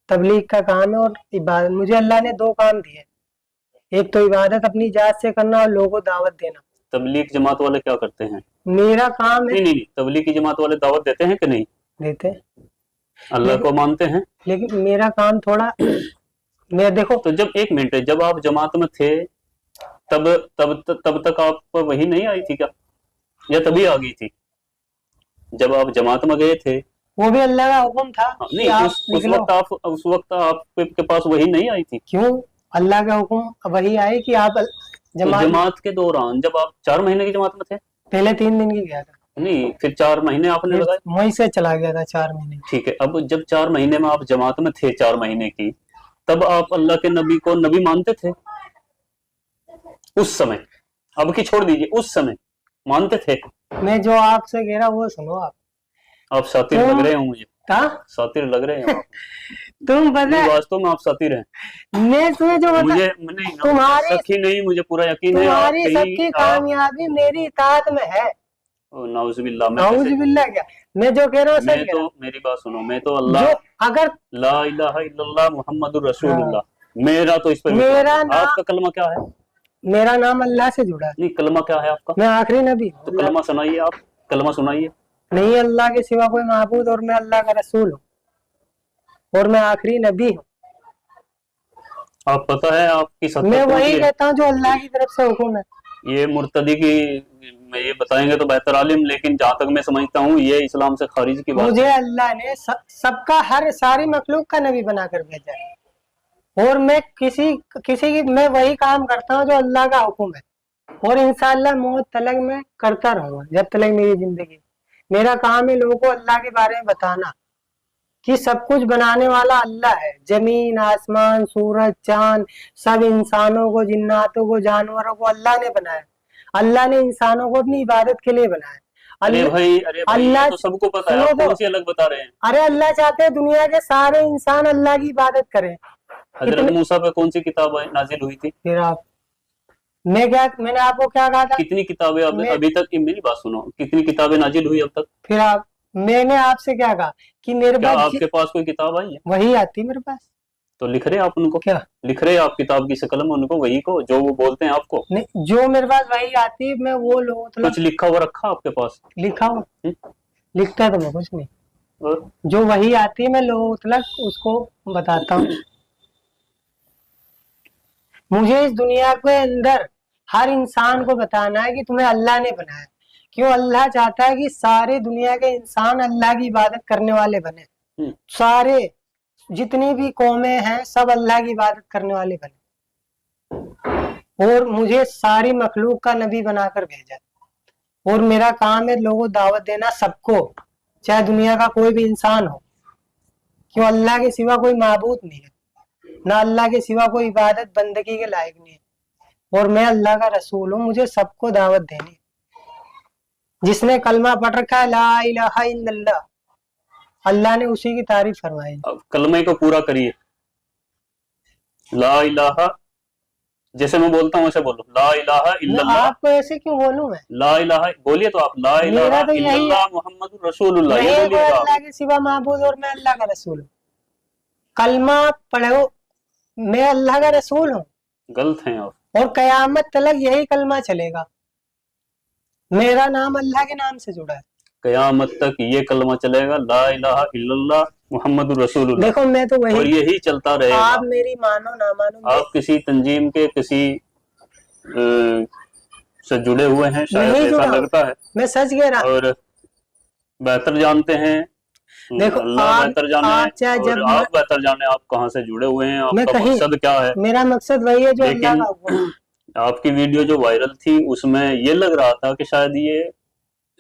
तबलीग का काम है और इबादत। मुझे अल्लाह ने दो काम दिए, एक तो इबादत अपनी जात से करना और लोगों को दावत देना। तबलीग जमात वाले क्या करते हैं? मेरा काम है। नहीं, तबलीग की जमात वाले दावत देते हैं कि नहीं? देते, अल्लाह को मानते हैं? लेकिन मेरा काम थोड़ा मैं देखो। तो जब, एक मिनट, जब आप जमात में थे तब तक आप पर वही नहीं आई थी क्या, या तभी आ गई थी? जब आप जमात में गए थे वो भी अल्लाह का हुक्म था नहीं, कि आप उस वक्त आपके पास वही नहीं आई थी? क्यों? अल्लाह का हुक्म वही आए कि आप तो जमात के दौरान जब आप 4 महीने की जमात में थे? पहले 3 दिन की गया था, नहीं, फिर 4 महीने आपने लगाए? वहीं से चला गया था 4 महीने। ठीक है, अब जब 4 महीने में आप जमात में थे 4 महीने की, तब आप अल्लाह के नबी को नबी मानते थे उस समय? अब की छोड़ दीजिए, उस समय मानते थे? मैं जो आपसे कह रहा हूँ वो सुनो। आप सातिर लग रहे हो मुझे, सातिर लग रहे हैं आप। तुम पता है वास्तव में आप सातिर हैं। मैं तुम्हें जो मुझे नहीं, तुम्हारी शक ही नहीं, मुझे पूरा यकीन है आप तुम्हारी सबकी कामयाबी मेरी इताअत में है। नाउजुबिल्लाह, नाउजुबिल्लाह क्या, मैं जो कह रहा हूँ सही तो मेरी बात सुनो, मैं तो अल्लाह अगर ला इलाहा इल्लल्लाह मुहम्मदुर रसूलुल्लाह, मेरा तो इस पर मेरा आपका कलमा क्या है? मेरा नाम अल्लाह से जुड़ा है। नहीं, कलमा क्या है आपका? मैं आखिरी नबी हूँ। तो कलमा सुनाइए, आप कलमा सुनाइए। नहीं अल्लाह के सिवा कोई माबूद और मैं अल्लाह का रसूल हूँ और मैं आखिरी नबी हूँ। आप पता है आपकी सत्ता मैं वही कहता हूँ जो अल्लाह की तरफ से हुक्म है। ये मुर्तदी की ये बताएंगे तो बेहतर आलिम, लेकिन जहाँ तक मैं समझता हूँ ये इस्लाम से खारिज की बात मुझे अल्लाह ने सबका सारी मखलूक का नबी बनाकर भेजा है और मैं किसी की मैं वही काम करता हूँ जो अल्लाह का हुक्म है और इंशाअल्लाह मौत तलक मैं करता रहूंगा जब तक मेरी जिंदगी। मेरा काम है लोगों को अल्लाह के बारे में बताना कि सब कुछ बनाने वाला अल्लाह है। जमीन, आसमान, सूरज, चांद, सब इंसानों को, जिन्नातों को, जानवरों को अल्लाह ने बनाया। अल्लाह ने इंसानों को अपनी इबादत के लिए बनाया। अरे भाई अल्लाह तो सबको पता है, आप कौन सी अलग बता रहे हैं? अरे अल्लाह चाहते हैं दुनिया के सारे इंसान अल्लाह की इबादत करें। हजरत मूसा पे कौन सी किताब नाजिल हुई थी? फिर आप मैंने आपको क्या कहा था? कितनी किताबें अभी तक, मेरी बात सुनो, कितनी किताबें नाजिल हुई अब तक? फिर मैंने आपसे क्या कहा कि मेरे पास आपके पास कोई किताब आई है? वही आती मेरे पास। तो लिख रहे आप उनको? क्या लिख रहे आप किताब की शकल में उनको, वही को जो वो बोलते हैं आपको? नहीं, जो मेरे पास वही आती है मैं वो लोगों कुछ लिखा हुआ रखा आपके पास? लिखा हुआ लिखता तो मैं कुछ नहीं, और जो वही आती है मैं लोगों तक उसको बताता हूँ। मुझे इस दुनिया के अंदर हर इंसान को बताना है कि तुम्हें अल्लाह ने बनाया। क्यों? अल्लाह चाहता है कि सारे दुनिया के इंसान अल्लाह की इबादत करने वाले बने। सारे जितनी भी कौमें हैं सब अल्लाह की इबादत करने वाले बने और मुझे सारी मखलूक का नबी बनाकर भेजा और मेरा काम है लोगों दावत देना सबको, चाहे दुनिया का कोई भी इंसान हो। क्यों? अल्लाह के सिवा कोई माबूद नहीं है, ना अल्लाह के सिवा कोई इबादत बंदगी के लायक नहीं है और मैं अल्लाह का रसूल हूँ। मुझे सबको दावत देनी है। जिसने कलमा पढ़ रखा है ला इलाहा इल्लल्लाह, अल्लाह ने उसी की तारीफ फरमाई। अब कलमे को पूरा करिए, ला इलाहा, जैसे मैं बोलता हूँ वैसे बोलो, ला इलाहा इल्लल्लाह। आपको ऐसे क्यों बोलूं मैं? ला इलाहा बोलिए तो आप, ला इलाहा इल्लल्लाह मुहम्मदुर रसूलुल्लाह, ये बोलिए आप। अल्लाह के सिवा माबूद और मैं अल्लाह का रसूल हूँ। कलमा पढ़ो, मैं अल्लाह का रसूल हूँ। गलत हैं आप। और कयामत तक यही कलमा चलेगा। मेरा नाम अल्लाह के नाम से जुड़ा है। कयामत तक ये कलमा चलेगा, ला इलाहा इल्लल्लाह मुहम्मदुर रसूलुल्लाह। देखो मैं तो वही, और यही चलता रहेगा। आप मेरी मानो ना मानो, आप किसी तंजीम के किसी से जुड़े हुए हैं शायद, ऐसा लगता है। मैं सच कह रहा हूँ। और बेहतर जानते हैं देखो अल्लाह आप बेहतर जाने आप चाहे और जब आप बेहतर जाने आप कहाँ से जुड़े हुए हैं, मैं आपका कहीं मकसद क्या है। मेरा मकसद वही है जो अल्लाह लेकिन का हुक्म। आपकी वीडियो जो वायरल थी उसमें ये लग रहा था कि शायद ये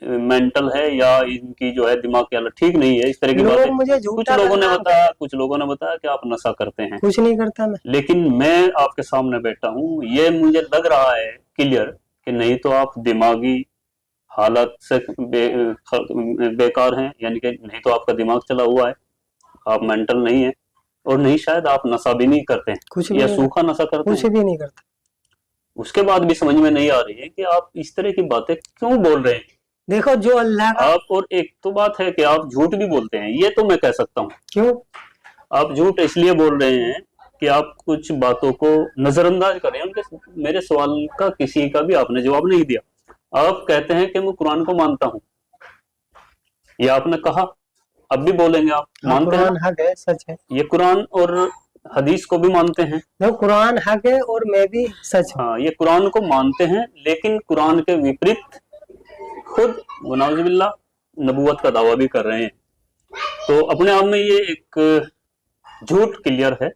मेंटल है या इनकी जो है दिमाग की हालत ठीक नहीं है, इस तरह की लोग बातें मुझे कुछ झूठा लोगों ने बदनाम बताया, करते, कुछ लोगों ने बताया कि आप नशा करते हैं। कुछ नहीं करता मैं। लेकिन मैं आपके सामने बैठा हूँ, ये मुझे लग रहा है क्लियर कि नहीं तो आप दिमागी हालत से बेकार हैं, यानी कि नहीं तो आपका दिमाग चला हुआ है, आप मेंटल नहीं है, और नहीं शायद आप नशा भी नहीं करते हैं कुछ या नहीं सूखा नशा करता, करते कुछ हैं। भी नहीं करता। उसके बाद भी समझ में नहीं आ रही है कि आप इस तरह की बातें क्यों बोल रहे हैं देखो जो अल्लाह का, आप। और एक तो बात है कि आप झूठ भी बोलते हैं, ये तो मैं कह सकता हूँ। क्यों? आप झूठ इसलिए बोल रहे हैं कि आप कुछ बातों को नजरअंदाज कर रहे हैं। उनके मेरे सवाल का किसी का भी आपने जवाब नहीं दिया। आप कहते हैं कि मैं कुरान को मानता हूँ, ये आपने कहा, अब भी बोलेंगे आप हाँ, मानते हैं कुरान ना? हक है, सच है। ये कुरान और हदीस को भी मानते हैं। देखो कुरान हक है और मैं भी सच हूँ। हाँ, ये कुरान को मानते हैं, लेकिन कुरान के विपरीत खुद वनाउजुबिल्लाह नबूवत का दावा भी कर रहे हैं। तो अपने आप में ये एक झूठ क्लियर है,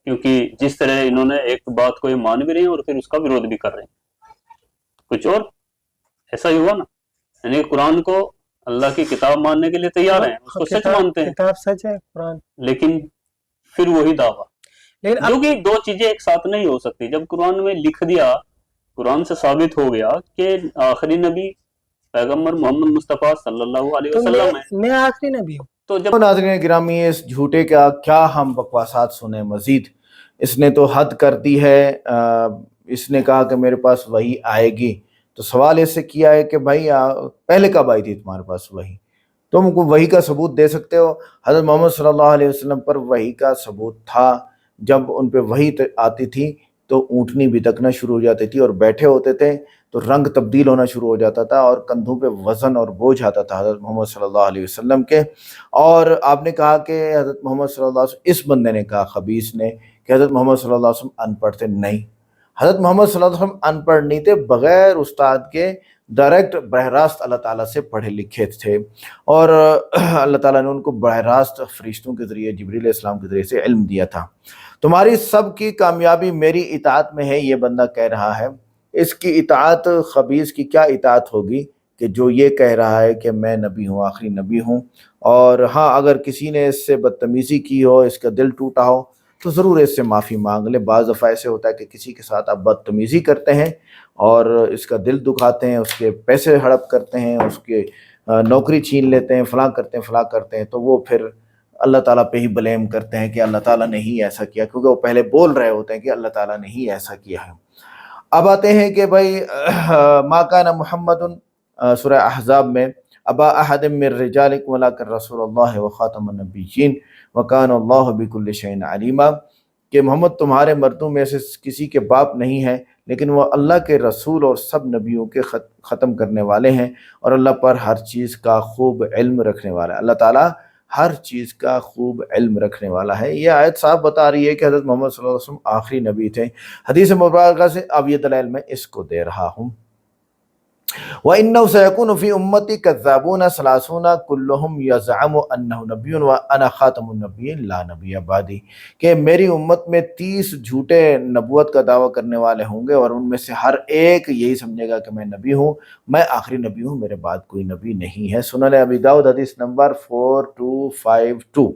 क्योंकि जिस तरह इन्होंने एक बात को ये मान भी रहे हैं और फिर उसका विरोध भी कर रहे हैं, कुछ और ऐसा ही हुआ ना। यानी कुरान को अल्लाह की किताब मानने के लिए तैयार हैं, उसको सच मानते हैं, किताब सच है कुरान, लेकिन फिर वही दावा, लेकिन जो कि दो चीजें एक साथ नहीं हो सकती। जब कुरान में लिख दिया, कुरान से साबित हो गया कि आखिरी नबी पैगंबर मोहम्मद मुस्तफ़ा सल्लल्लाहु अलैहि तो वसल्लम है, मैं आखिरी नबी हूँ। तो जब तो नाज़रीन गिरामी, इस झूठे का क्या हम बकवासात सुने मजीद। इसने तो हद कर दी है। इसने कहा कि मेरे पास वही आएगी, तो सवाल इससे किया है कि भाई पहले कब आई थी तुम्हारे पास वही? तुम वही का सबूत दे सकते हो? हज़रत मोहम्मद सल्लल्लाहु अलैहि वसल्लम पर वही का सबूत था। जब उन पे वही आती थी तो ऊँटनी बिदकना शुरू हो जाती थी और बैठे होते थे तो रंग तब्दील होना शुरू हो जाता था और कंधों पे वज़न और बोझ आता था हज़रत मोहम्मद सल्लल्लाहु अलैहि वसल्लम के। और आपने कहा कि हज़रत मोहम्मद सल्लल्लाहु अलैहि वसल्लम, इस बंदे ने कहा, खबीस ने, कि हज़रत मोहम्मद सल्लल्लाहु अलैहि वसल्लम अनपढ़ थे। नहीं, हज़रत मोहम्मद सल्लल्लाहु अलैहि वसल्लम अनपढ़ नहीं थे, बग़ैर उस्ताद के डायरेक्ट बरह रास्त अल्लाह ताला से पढ़े लिखे थे, और अल्लाह ताला ने उनको बरह रास्त फरिश्तों के ज़रिए, जिब्रील इस्लाम के ज़रिए से इल्म दिया था। तुम्हारी सब की कामयाबी मेरी इताअत में है, ये बंदा कह रहा है। इसकी इताअत खबीस की क्या इताअत होगी कि जो ये कह रहा है कि मैं नबी हूँ, आखिरी नबी हूँ। और हाँ, अगर किसी ने इससे बदतमीज़ी की हो, इसका दिल टूटा हो, तो ज़रूर इससे माफ़ी मांग ले। बाज़ दफ़ा ऐसे होता है कि किसी के साथ आप बदतमीज़ी करते हैं और इसका दिल दुखाते हैं, उसके पैसे हड़प करते हैं, उसके नौकरी छीन लेते हैं, फ़लाँ करते हैं, तो वो फिर अल्लाह ताला पे ही ब्लेम करते हैं कि अल्लाह ताला ने ही ऐसा किया, क्योंकि वो पहले बोल रहे होते हैं कि अल्लाह ताला ने ही ऐसा किया है। अब आते हैं कि भाई मा काना मुहम्मदुन, सूरह अहज़ाब में, अबा अहद मिर रिजालिकुम वलाकिन रसूलुल्लाह व खातमुन नबिय्यीन व काना अल्लाहु बिकुल्लि शैइन अलीमा, कि मोहम्मद तुम्हारे मर्दों में से किसी के बाप नहीं है, लेकिन वह अल्लाह के रसूल और सब नबियों के ख़त्म करने वाले हैं, और अल्लाह पर हर चीज़ का खूब इल्म रखने वाला है। अल्लाह ताला हर चीज़ का खूब इल्म रखने वाला है। ये आयत साफ बता रही है कि हज़रत मोहम्मद सल्लल्लाहु अलैहि वसल्लम आखिरी नबी थे। हदीस मुबारक से अब ये दलाइल मैं इसको दे रहा हूँ। व इन्नहु सयकुनु फी उम्मती कज़्ज़ाबून सलासूना कुल्लुहुम यज़अमु अन्नहु नबियुन व अना खातमुन नबिय्यीन ला नबिय्य बादी, कि मेरी उम्मत में 30 झूठे नबूवत का दावा करने वाले होंगे और उनमें से हर एक यही समझेगा कि मैं नबी हूँ, मैं आखिरी नबी हूँ, मेरे बाद कोई नबी नहीं है। सुनन अबी दाऊद हदीस नंबर 4252।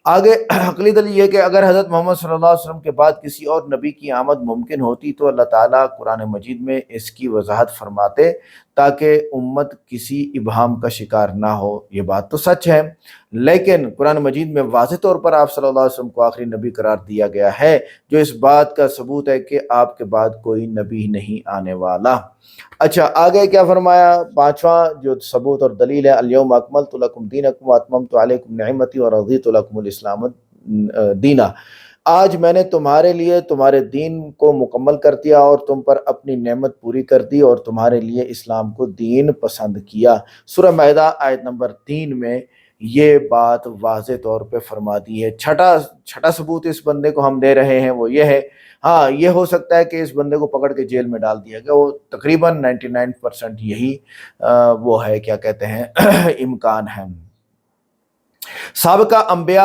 आगे अगली दलील ये कि अगर हज़रत मोहम्मद सल्लल्लाहु अलैहि वसल्लम के बाद किसी और नबी की आमद मुमकिन होती तो अल्लाह ताला कुरान मजीद में इसकी वजाहत फरमाते ताकि उम्मत किसी इबहाम का शिकार ना हो। ये बात तो सच है, लेकिन कुरान मजीद में वाज़ेह तौर पर आप सल्लल्लाहु अलैहि वसल्लम को आखिरी नबी करार दिया गया है, जो इस बात का सबूत है कि आपके बाद कोई नबी नहीं आने वाला। अच्छा, आगे क्या फरमाया? पांचवा जो सबूत और दलील है, अल-यौम अकमलतु लकुम दीनकुम व अतममतु अलैकुम निअमती व रज़ीतु लकुमुल इस्लाम दीना। आज मैंने तुम्हारे लिए तुम्हारे दीन को मुकम्मल कर दिया और तुम पर अपनी नेमत पूरी कर दी और तुम्हारे लिए इस्लाम को दीन पसंद किया। सूरह माइदा आयत नंबर 3 में ये बात वाज़े तौर पे फरमा दी है। छठा सबूत इस बंदे को हम दे रहे हैं वो ये है, हाँ, ये हो सकता है कि इस बंदे को पकड़ के जेल में डाल दिया गया, वो तकरीबन 99% यही वो है, क्या कहते हैं इम्कान है। साबिका अंबिया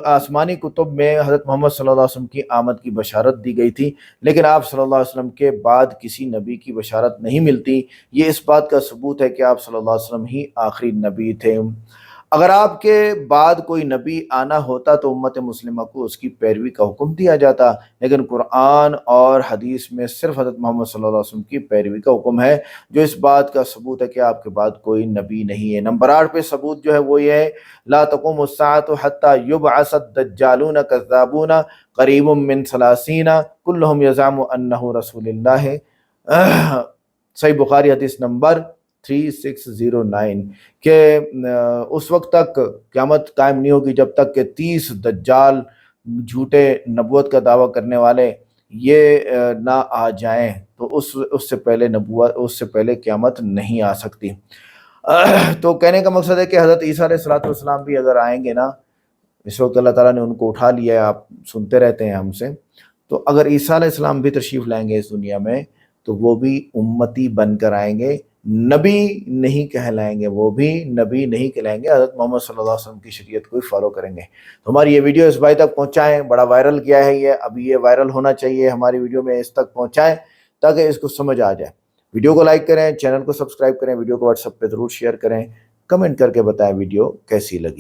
आसमानी कुतुब में हज़रत मोहम्मद सल्लल्लाहु अलैहि वसल्लम की आमद की बशारत दी गई थी, लेकिन आप सल्लल्लाहु अलैहि वसल्लम के बाद किसी नबी की बशारत नहीं मिलती। ये इस बात का सबूत है कि आप सल्लल्लाहु अलैहि वसल्लम ही आखिरी नबी थे। अगर आपके बाद कोई नबी आना होता तो उम्मत मुस्लिमा को उसकी पैरवी का हुक्म दिया जाता, लेकिन कुरान और हदीस में सिर्फ हज़रत मोहम्मद सल्लल्लाहु अलैहि वसल्लम की पैरवी का हुक्म है, जो इस बात का सबूत है कि आपके बाद कोई नबी नहीं है। नंबर 8 पे सबूत जो है वो ये है, ला तक़ूमु स्साअतु हत्ता युबअसद दज्जालून कज़्ज़ाबून क़रीबुम मिन सलासीना कुल्लुहुम यज़अमु अन्नहु रसूलुल्लाह। सही बुखारी हदीस नंबर 3609 के उस वक्त तक क़यामत कायम नहीं होगी जब तक कि 30 दज्जाल झूठे नबूवत का दावा करने वाले ये ना आ जाएं, तो उससे पहले क़यामत नहीं आ सकती। तो कहने का मकसद है कि हज़रत ईसा अलैहिस्सलाम भी अगर आएंगे ना, इस वक्त अल्लाह ताला ने उनको उठा लिया है, आप सुनते रहते हैं हमसे, तो अगर ईसा अलैहिस्सलाम भी तशरीफ़ लाएंगे इस दुनिया में तो वो भी उम्मती बनकर आएंगे, नबी नहीं कहलाएंगे, वो भी नबी नहीं कहलाएंगे, हज़रत मोहम्मद सल्लल्लाहु अलैहि वसल्लम की शरीयत को ही फॉलो करेंगे। तो हमारी ये वीडियो इस भाई तक पहुँचाएँ, बड़ा वायरल किया है ये, अभी ये वायरल होना चाहिए, हमारी वीडियो में इस तक पहुँचाएँ ताकि इसको समझ आ जाए। वीडियो को लाइक करें, चैनल को सब्सक्राइब करें, वीडियो को व्हाट्सएप पे ज़रूर शेयर करें, कमेंट करके बताएं वीडियो कैसी लगी।